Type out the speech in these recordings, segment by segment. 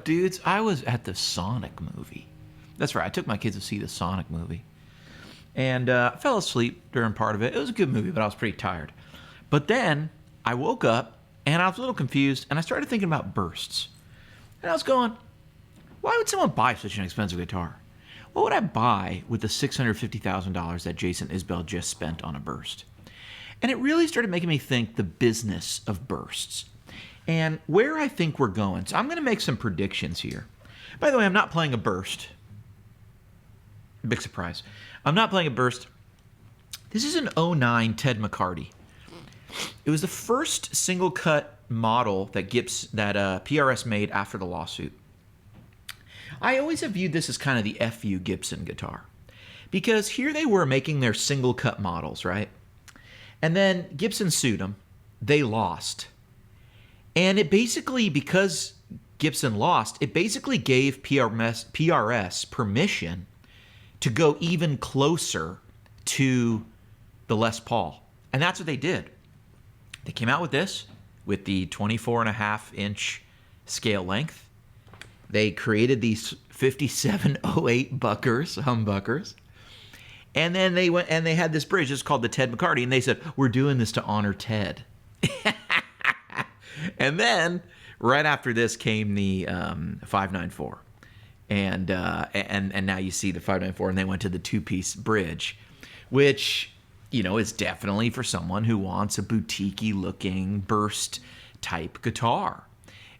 up, dudes? I was at the Sonic movie. That's right. I took my kids to see the Sonic movie. And I fell asleep during part of it. It was a good movie, but I was pretty tired. But then I woke up, and I was a little confused, and I started thinking about bursts. And I was going, why would someone buy such an expensive guitar? What would I buy with the $650,000 that Jason Isbell just spent on a burst? And it really started making me think the business of bursts and where I think we're going. So I'm going to make some predictions here. By the way, I'm not playing a burst. Big surprise. I'm not playing a burst. This is an 09 Ted McCarty. It was the first single cut model that PRS made after the lawsuit. I always have viewed this as kind of the FU Gibson guitar, because here they were making their single cut models, right? And then Gibson sued them. They lost. And it basically, because Gibson lost, it basically gave PRS permission to go even closer to the Les Paul. And that's what they did. They came out with this, with the 24.5-inch scale length. They created these 5708 humbuckers. And then they went and they had this bridge. It's called the Ted McCarty. And they said, we're doing this to honor Ted. And then right after this came the 594. And now you see the 594, and they went to the two-piece bridge, which, is definitely for someone who wants a boutique-y looking burst type guitar.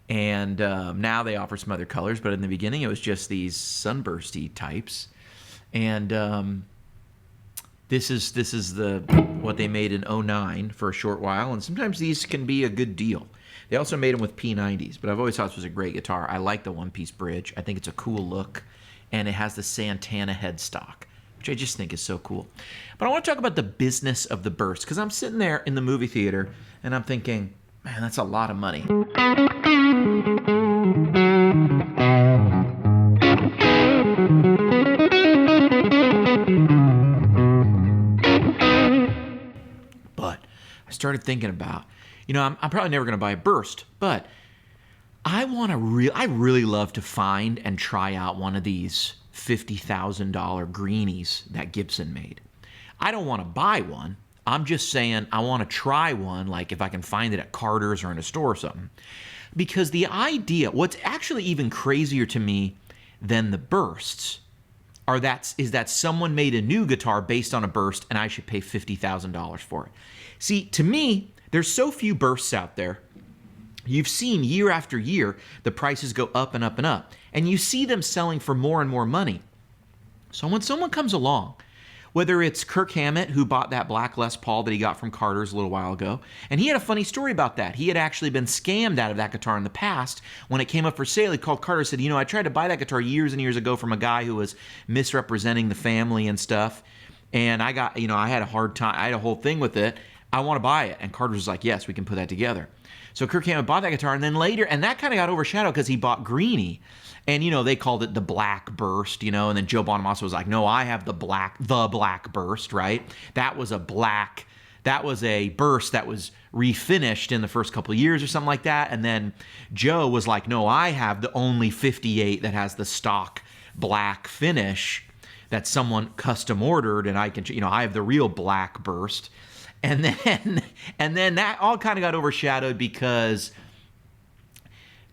And now they offer some other colors, but in the beginning it was just these sunbursty types. And this is what they made in 09 for a short while, and sometimes these can be a good deal. They also made them with P90s, but I've always thought this was a great guitar. I like the one-piece bridge. I think it's a cool look, and it has the Santana headstock, which I just think is so cool. But I want to talk about the business of the burst, because I'm sitting there in the movie theater, and I'm thinking, man, that's a lot of money. But I started thinking about, I'm probably never going to buy a burst, but I really love to find and try out one of these $50,000 greenies that Gibson made. I don't want to buy one. I'm just saying I want to try one, like if I can find it at Carter's or in a store or something. Because the idea, what's actually even crazier to me than the bursts, is that someone made a new guitar based on a burst and I should pay $50,000 for it. See, to me, there's so few bursts out there. You've seen year after year the prices go up and up and up, and you see them selling for more and more money. So when someone comes along, whether it's Kirk Hammett, who bought that black Les Paul that he got from Carter's a little while ago, and he had a funny story about that. He had actually been scammed out of that guitar in the past. When it came up for sale, he called Carter and said, I tried to buy that guitar years and years ago from a guy who was misrepresenting the family and stuff, and I got, I had a hard time. I had a whole thing with it. I want to buy it. And Carter was like, yes, we can put that together. So Kirk Hammett bought that guitar, and then later, and that kind of got overshadowed because he bought Greenie. And, they called it the Black Burst, and then Joe Bonamassa was like, no, I have the Black Burst, right? That was a burst that was refinished in the first couple of years or something like that. And then Joe was like, no, I have the only 58 that has the stock black finish that someone custom ordered, and I can, I have the real Black Burst. And then that all kind of got overshadowed because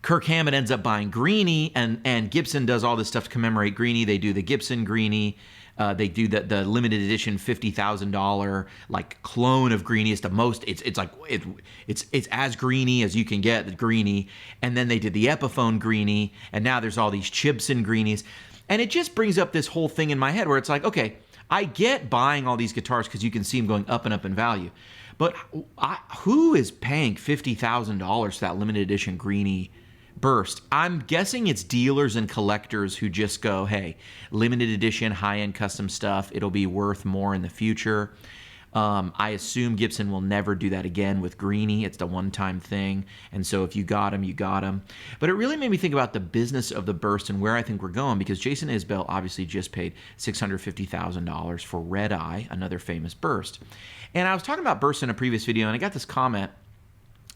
Kirk Hammett ends up buying Greenie, and Gibson does all this stuff to commemorate Greenie. They do the Gibson Greenie. They do the limited edition $50,000 like clone of Greenie. It's the most. It's as Greenie as you can get, the Greenie. And then they did the Epiphone Greenie, and now there's all these Chibson Greenies, and it just brings up this whole thing in my head where it's like, okay, I get buying all these guitars because you can see them going up and up in value. But who is paying $50,000 for that limited edition Greenie burst? I'm guessing it's dealers and collectors who just go, hey, limited edition, high-end custom stuff, it'll be worth more in the future. I assume Gibson will never do that again with Greenie. It's the one-time thing. And so if you got them, you got them. But it really made me think about the business of the burst and where I think we're going, because Jason Isbell obviously just paid $650,000 for Red Eye, another famous burst. And I was talking about bursts in a previous video, and I got this comment,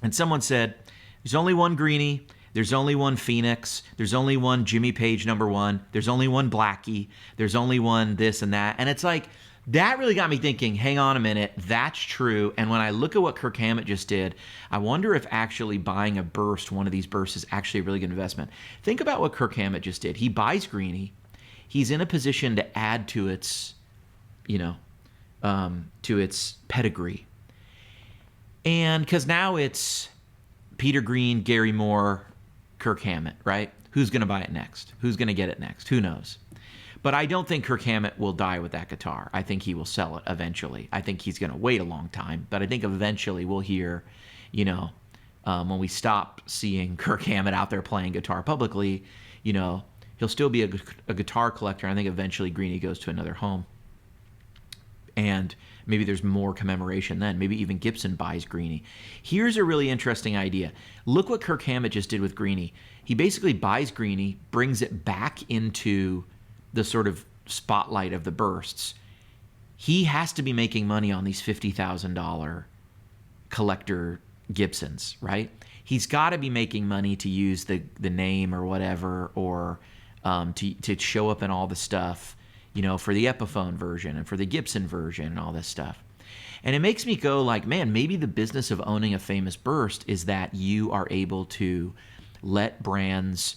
and someone said, there's only one Greenie. There's only one Phoenix. There's only one Jimmy Page #1. There's only one Blackie. There's only one this and that. And it's like, that really got me thinking, hang on a minute, that's true. And when I look at what Kirk Hammett just did, I wonder if actually buying a burst, one of these bursts, is actually a really good investment. Think about what Kirk Hammett just did. He buys Greeny. He's in a position to add to its, to its pedigree. And because now it's Peter Green, Gary Moore, Kirk Hammett, right? Who's going to buy it next? Who's going to get it next? Who knows? But I don't think Kirk Hammett will die with that guitar. I think he will sell it eventually. I think he's going to wait a long time, but I think eventually we'll hear, when we stop seeing Kirk Hammett out there playing guitar publicly, he'll still be a guitar collector. I think eventually Greeny goes to another home. And maybe there's more commemoration then. Maybe even Gibson buys Greeny. Here's a really interesting idea. Look what Kirk Hammett just did with Greeny. He basically buys Greeny, brings it back into the sort of spotlight of the bursts. He has to be making money on these $50,000 collector Gibsons, right? He's got to be making money to use the name or whatever, or to show up in all the stuff, for the Epiphone version and for the Gibson version and all this stuff. And it makes me go like, man, maybe the business of owning a famous burst is that you are able to let brands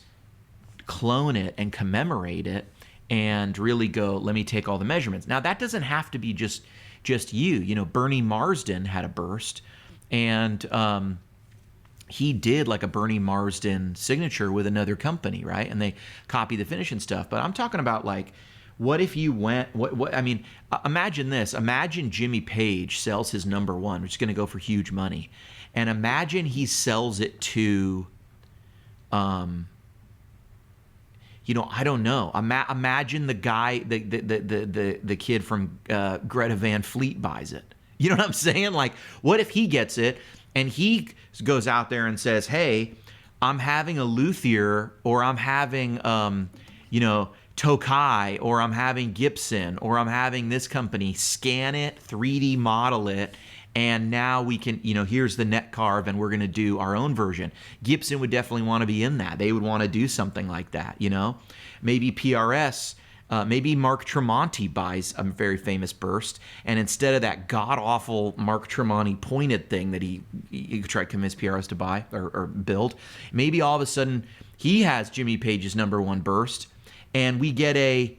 clone it and commemorate it and really go, let me take all the measurements. Now, that doesn't have to be just you. Bernie Marsden had a burst, and he did like a Bernie Marsden signature with another company, right? And they copy the finish and stuff. But I'm talking about like, what if you went, imagine this. Imagine Jimmy Page sells his #1, which is going to go for huge money. And imagine he sells it to, I don't know. Imagine the guy, the kid from Greta Van Fleet buys it. You know what I'm saying? Like, what if he gets it and he goes out there and says, hey, I'm having a luthier, or I'm having, Tokai, or I'm having Gibson, or I'm having this company scan it, 3D model it, and now we can, here's the net carve, and we're going to do our own version. Gibson would definitely want to be in that. They would want to do something like that, Maybe PRS, maybe Mark Tremonti buys a very famous burst, and instead of that god-awful Mark Tremonti pointed thing that he tried to convince PRS to buy or build, maybe all of a sudden he has Jimmy Page's #1 burst, and we get a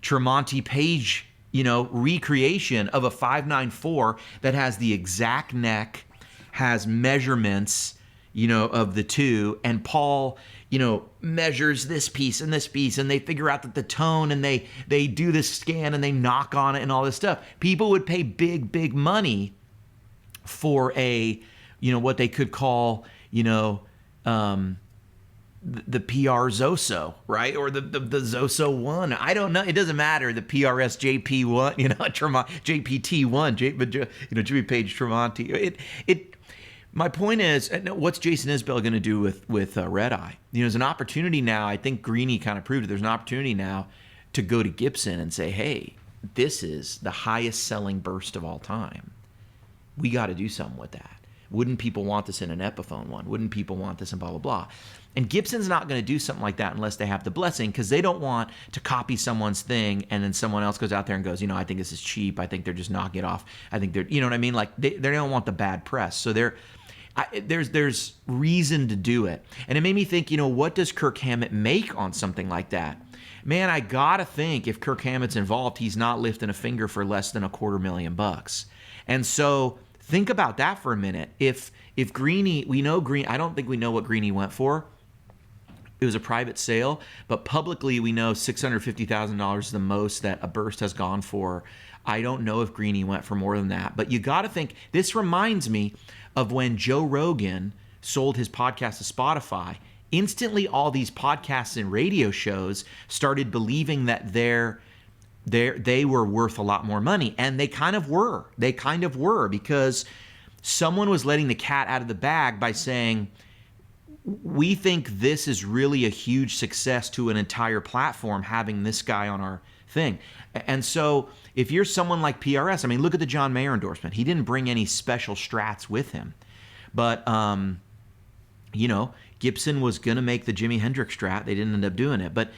Tremonti Page recreation of a 594 that has the exact neck, has measurements, of the two, and Paul, measures this piece, and they figure out that the tone, and they do this scan, and they knock on it and all this stuff. People would pay big money for a, what they could call, the PR Zoso, right? Or the Zoso 1. I don't know. It doesn't matter. The PRS JP1, JPT1, Jimmy Page Tremonti. My point is, what's Jason Isbell going to do with Red Eye? There's an opportunity now. I think Greeny kind of proved it. There's an opportunity now to go to Gibson and say, hey, this is the highest selling burst of all time. We got to do something with that. Wouldn't people want this in an Epiphone one? Wouldn't people want this in blah, blah, blah? And Gibson's not going to do something like that unless they have the blessing, because they don't want to copy someone's thing and then someone else goes out there and goes, I think this is cheap. I think they're just knocking it off. I think they're, you know what I mean? Like they don't want the bad press. So there's reason to do it. And it made me think, what does Kirk Hammett make on something like that? Man, I got to think if Kirk Hammett's involved, he's not lifting a finger for less than $250,000. And so think about that for a minute. If Greeny, I don't think we know what Greeny went for. It was a private sale, but publicly we know $650,000 is the most that a burst has gone for. I don't know if Greeny went for more than that, but you got to think, this reminds me of when Joe Rogan sold his podcast to Spotify. Instantly, all these podcasts and radio shows started believing that they were worth a lot more money, and they kind of were. Because someone was letting the cat out of the bag by saying, we think this is really a huge success to an entire platform having this guy on our thing. And so if you're someone like PRS, look at the John Mayer endorsement. He didn't bring any special strats with him. But, Gibson was going to make the Jimi Hendrix Strat. They didn't end up doing it. But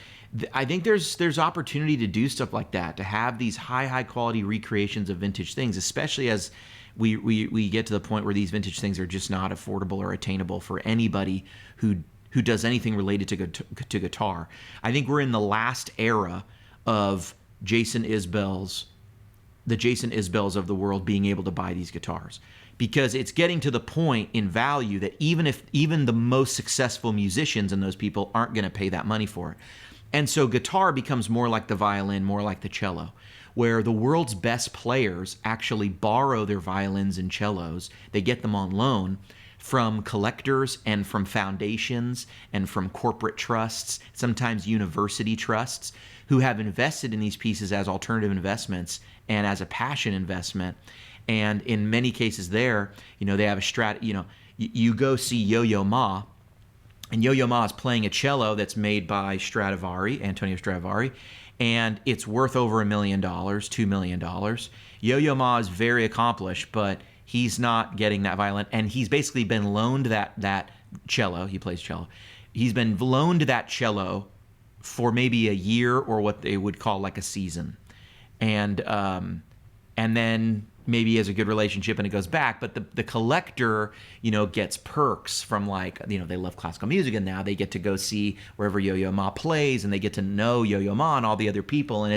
I think there's opportunity to do stuff like that, to have these high quality recreations of vintage things, especially as we get to the point where these vintage things are just not affordable or attainable for anybody who does anything related to guitar. I think we're in the last era of the Jason Isbells of the world being able to buy these guitars, because it's getting to the point in value that even the most successful musicians and those people aren't going to pay that money for it. And so guitar becomes more like the violin, more like the cello, where the world's best players actually borrow their violins and cellos. They get them on loan from collectors and from foundations and from corporate trusts, sometimes university trusts, who have invested in these pieces as alternative investments and as a passion investment. And in many cases there, they have a strat, you go see Yo-Yo Ma, and Yo-Yo Ma is playing a cello that's made by Antonio Stradivari, and it's worth over $1 million, $2 million. Yo-Yo Ma is very accomplished, but he's not getting that violin, and he's basically been loaned that cello. He plays cello. He's been loaned that cello for maybe a year, or what they would call like a season, and then maybe he has a good relationship and it goes back. But the collector, gets perks from, like, they love classical music, and now they get to go see wherever Yo-Yo Ma plays, and they get to know Yo-Yo Ma and all the other people. And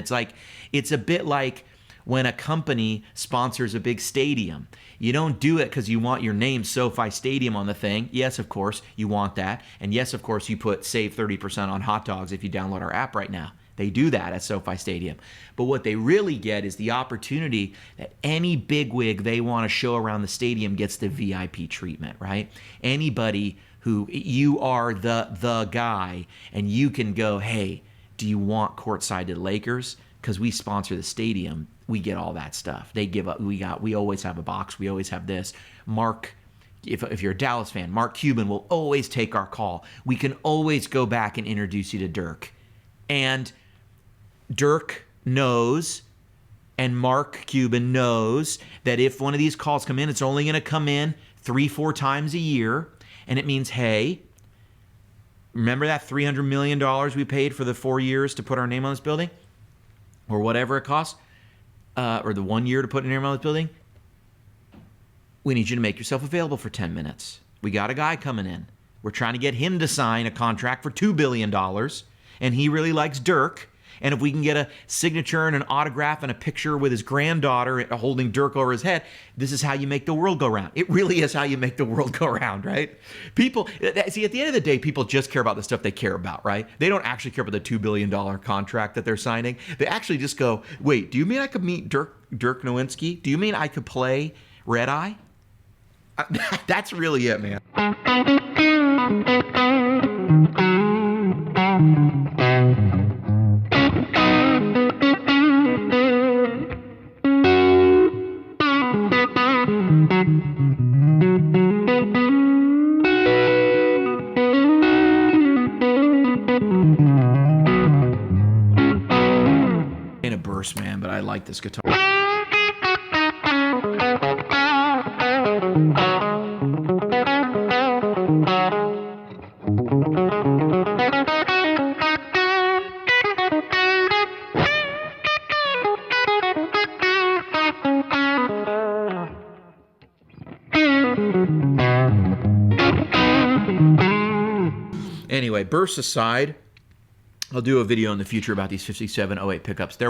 it's a bit like when a company sponsors a big stadium. You don't do it because you want your name SoFi Stadium on the thing. Yes, of course, you want that. And yes, of course, you put save 30% on hot dogs if you download our app right now. They do that at SoFi Stadium. But what they really get is the opportunity that any bigwig they want to show around the stadium gets the VIP treatment, right? Anybody who you are the guy, and you can go, hey, do you want courtside to the Lakers? Because we sponsor the stadium, we get all that stuff. They give up. We always have a box. We always have this. Mark, if you're a Dallas fan, Mark Cuban will always take our call. We can always go back and introduce you to Dirk. And Dirk knows, and Mark Cuban knows, that if one of these calls come in, it's only going to come in 3-4 times a year. And it means, hey, remember that $300 million we paid for the 4 years to put our name on this building? Or whatever it costs? Or the 1 year to put a name on this building? We need you to make yourself available for 10 minutes. We got a guy coming in. We're trying to get him to sign a contract for $2 billion. And he really likes Dirk. And if we can get a signature and an autograph and a picture with his granddaughter holding Dirk over his head, this is how you make the world go round. It really is how you make the world go round, right? People, see, at the end of the day, people just care about the stuff they care about, right? They don't actually care about the $2 billion contract that they're signing. They actually just go, wait, do you mean I could meet Dirk Nowinski? Do you mean I could play Red Eye? That's really it, man. Ain't a burst, man, but I like this guitar. Anyway, bursts aside, I'll do a video in the future about these 5708 pickups. They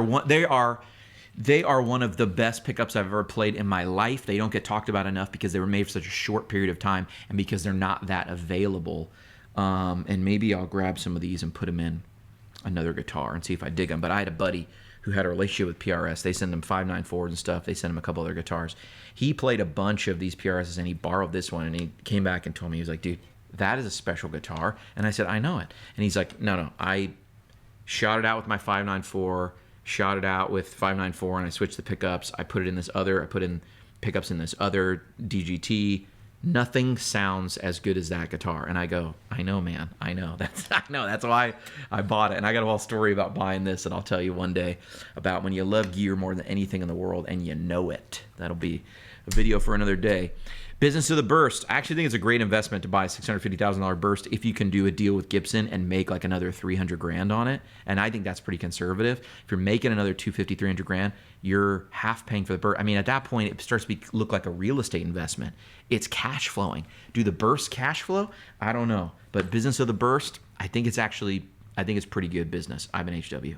are one of the best pickups I've ever played in my life. They don't get talked about enough because they were made for such a short period of time, and because they're not that available. And maybe I'll grab some of these and put them in another guitar and see if I dig them. But I had a buddy who had a relationship with PRS. They send him 594s and stuff. They send him a couple other guitars. He played a bunch of these PRSs, and he borrowed this one, and he came back and told me, he was like, dude, that is a special guitar. And I said, I know it. And he's like, no, I shot it out with my 594, shot it out with 594, and I switched the pickups. I put in pickups in this other DGT. Nothing sounds as good as that guitar. And I go, I know, man. I know. That's why I bought it. And I got a whole story about buying this, and I'll tell you one day about when you love gear more than anything in the world and you know it. That'll be a video for another day. Business to the burst. I actually think it's a great investment to buy a $650,000 burst if you can do a deal with Gibson and make like another 300 grand on it. And I think that's pretty conservative. If you're making another 250, 300 grand, you're half paying for the burst. I mean, at that point, it starts to look like a real estate investment. It's cash flowing. Do the burst cash flow? I don't know. But business of the burst, I think it's pretty good business. I've been HW.